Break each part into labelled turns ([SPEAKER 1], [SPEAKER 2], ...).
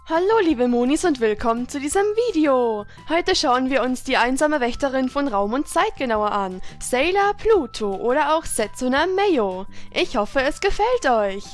[SPEAKER 1] Hallo liebe Monis und willkommen zu diesem Video. Heute schauen wir uns die einsame Wächterin von Raum und Zeit genauer an, Sailor Pluto oder auch Setsuna Meio. Ich hoffe, es gefällt euch.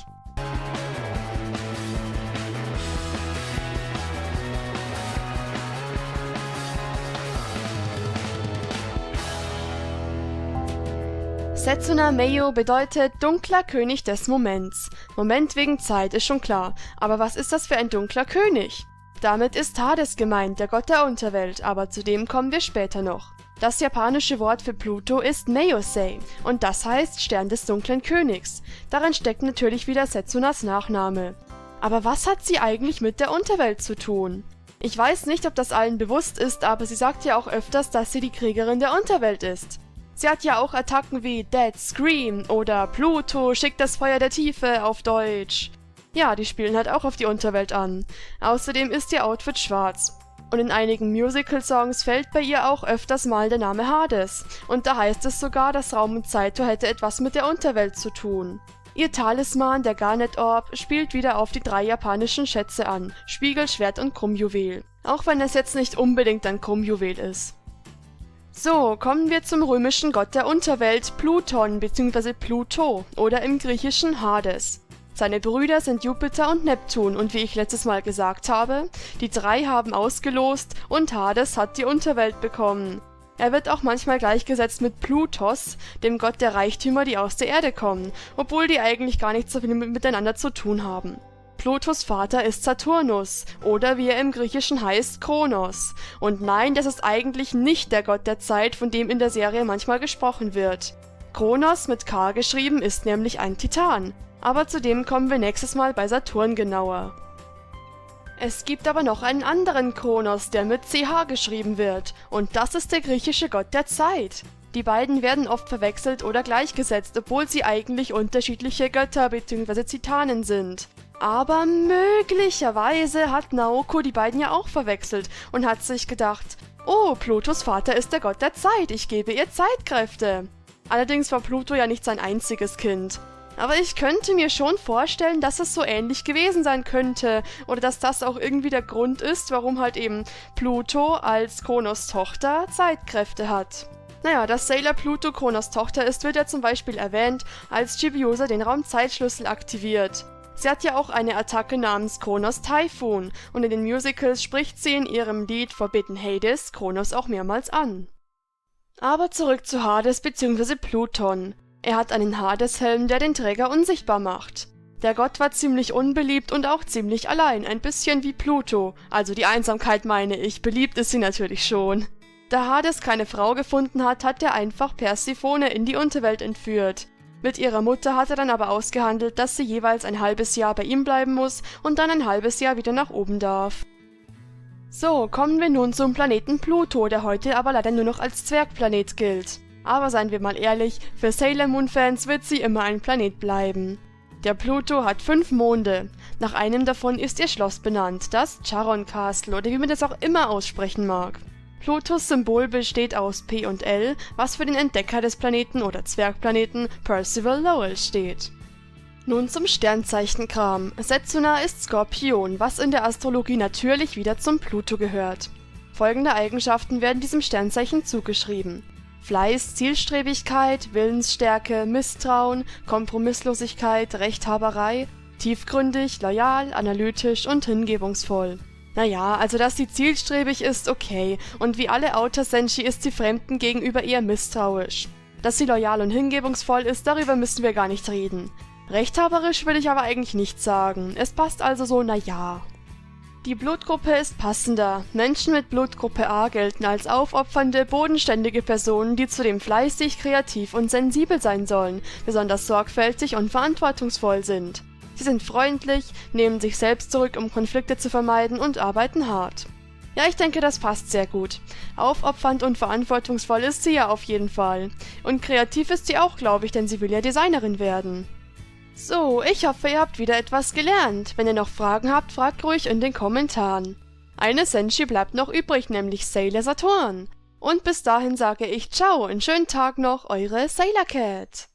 [SPEAKER 1] Setsuna Meio bedeutet dunkler König des Moments. Moment wegen Zeit ist schon klar, aber was ist das für ein dunkler König? Damit ist Hades gemeint, der Gott der Unterwelt, aber zu dem kommen wir später noch. Das japanische Wort für Pluto ist Meiosei und das heißt Stern des dunklen Königs. Darin steckt natürlich wieder Setsunas Nachname. Aber was hat sie eigentlich mit der Unterwelt zu tun? Ich weiß nicht, ob das allen bewusst ist, aber sie sagt ja auch öfters, dass sie die Kriegerin der Unterwelt ist. Sie hat ja auch Attacken wie Dead Scream oder Pluto schickt das Feuer der Tiefe auf Deutsch. Ja, die spielen halt auch auf die Unterwelt an. Außerdem ist ihr Outfit schwarz. Und in einigen Musical-Songs fällt bei ihr auch öfters mal der Name Hades. Und da heißt es sogar, dass Raum und Zeito hätte etwas mit der Unterwelt zu tun. Ihr Talisman, der Garnet Orb, spielt wieder auf die 3 japanischen Schätze an, Spiegel, Schwert und Krummjuwel. Auch wenn es jetzt nicht unbedingt ein Krummjuwel ist. So, kommen wir zum römischen Gott der Unterwelt, Pluton bzw. Pluto oder im Griechischen Hades. Seine Brüder sind Jupiter und Neptun und wie ich letztes Mal gesagt habe, die 3 haben ausgelost und Hades hat die Unterwelt bekommen. Er wird auch manchmal gleichgesetzt mit Plutos, dem Gott der Reichtümer, die aus der Erde kommen, obwohl die eigentlich gar nicht so viel miteinander zu tun haben. Plutos Vater ist Saturnus, oder wie er im Griechischen heißt, Kronos. Und nein, das ist eigentlich nicht der Gott der Zeit, von dem in der Serie manchmal gesprochen wird. Kronos mit K geschrieben ist nämlich ein Titan, aber zu dem kommen wir nächstes Mal bei Saturn genauer. Es gibt aber noch einen anderen Kronos, der mit CH geschrieben wird, und das ist der griechische Gott der Zeit. Die beiden werden oft verwechselt oder gleichgesetzt, obwohl sie eigentlich unterschiedliche Götter bzw. Titanen sind. Aber möglicherweise hat Naoko die beiden ja auch verwechselt und hat sich gedacht, oh, Plutos Vater ist der Gott der Zeit, ich gebe ihr Zeitkräfte. Allerdings war Pluto ja nicht sein einziges Kind. Aber ich könnte mir schon vorstellen, dass es so ähnlich gewesen sein könnte oder dass das auch irgendwie der Grund ist, warum halt eben Pluto als Kronos Tochter Zeitkräfte hat. Naja, dass Sailor Pluto Kronos Tochter ist, wird ja zum Beispiel erwähnt, als Chibiusa den Raumzeitschlüssel aktiviert. Sie hat ja auch eine Attacke namens Kronos Typhoon und in den Musicals spricht sie in ihrem Lied Forbidden Hades Kronos auch mehrmals an. Aber zurück zu Hades bzw. Pluton. Er hat einen Hadeshelm, der den Träger unsichtbar macht. Der Gott war ziemlich unbeliebt und auch ziemlich allein, ein bisschen wie Pluto, also die Einsamkeit meine ich, beliebt ist sie natürlich schon. Da Hades keine Frau gefunden hat, hat er einfach Persephone in die Unterwelt entführt. Mit ihrer Mutter hat er dann aber ausgehandelt, dass sie jeweils ein halbes Jahr bei ihm bleiben muss und dann ein halbes Jahr wieder nach oben darf. So, kommen wir nun zum Planeten Pluto, der heute aber leider nur noch als Zwergplanet gilt. Aber seien wir mal ehrlich, für Sailor Moon Fans wird sie immer ein Planet bleiben. Der Pluto hat 5 Monde. Nach einem davon ist ihr Schloss benannt, das Charon Castle oder wie man das auch immer aussprechen mag. Plutos Symbol besteht aus P und L, was für den Entdecker des Planeten oder Zwergplaneten Percival Lowell steht. Nun zum Sternzeichenkram. Setsuna ist Skorpion, was in der Astrologie natürlich wieder zum Pluto gehört. Folgende Eigenschaften werden diesem Sternzeichen zugeschrieben: Fleiß, Zielstrebigkeit, Willensstärke, Misstrauen, Kompromisslosigkeit, Rechthaberei, tiefgründig, loyal, analytisch und hingebungsvoll. Naja, also dass sie zielstrebig ist, okay, und wie alle Outer-Senshi ist sie Fremden gegenüber eher misstrauisch. Dass sie loyal und hingebungsvoll ist, darüber müssen wir gar nicht reden. Rechthaberisch will ich aber eigentlich nicht sagen, es passt also so, naja. Die Blutgruppe ist passender. Menschen mit Blutgruppe A gelten als aufopfernde, bodenständige Personen, die zudem fleißig, kreativ und sensibel sein sollen, besonders sorgfältig und verantwortungsvoll sind. Sie sind freundlich, nehmen sich selbst zurück, um Konflikte zu vermeiden und arbeiten hart. Ja, ich denke, das passt sehr gut. Aufopfernd und verantwortungsvoll ist sie ja auf jeden Fall. Und kreativ ist sie auch, glaube ich, denn sie will ja Designerin werden. So, ich hoffe, ihr habt wieder etwas gelernt. Wenn ihr noch Fragen habt, fragt ruhig in den Kommentaren. Eine Senshi bleibt noch übrig, nämlich Sailor Saturn. Und bis dahin sage ich ciao, einen schönen Tag noch, eure Sailor Cat.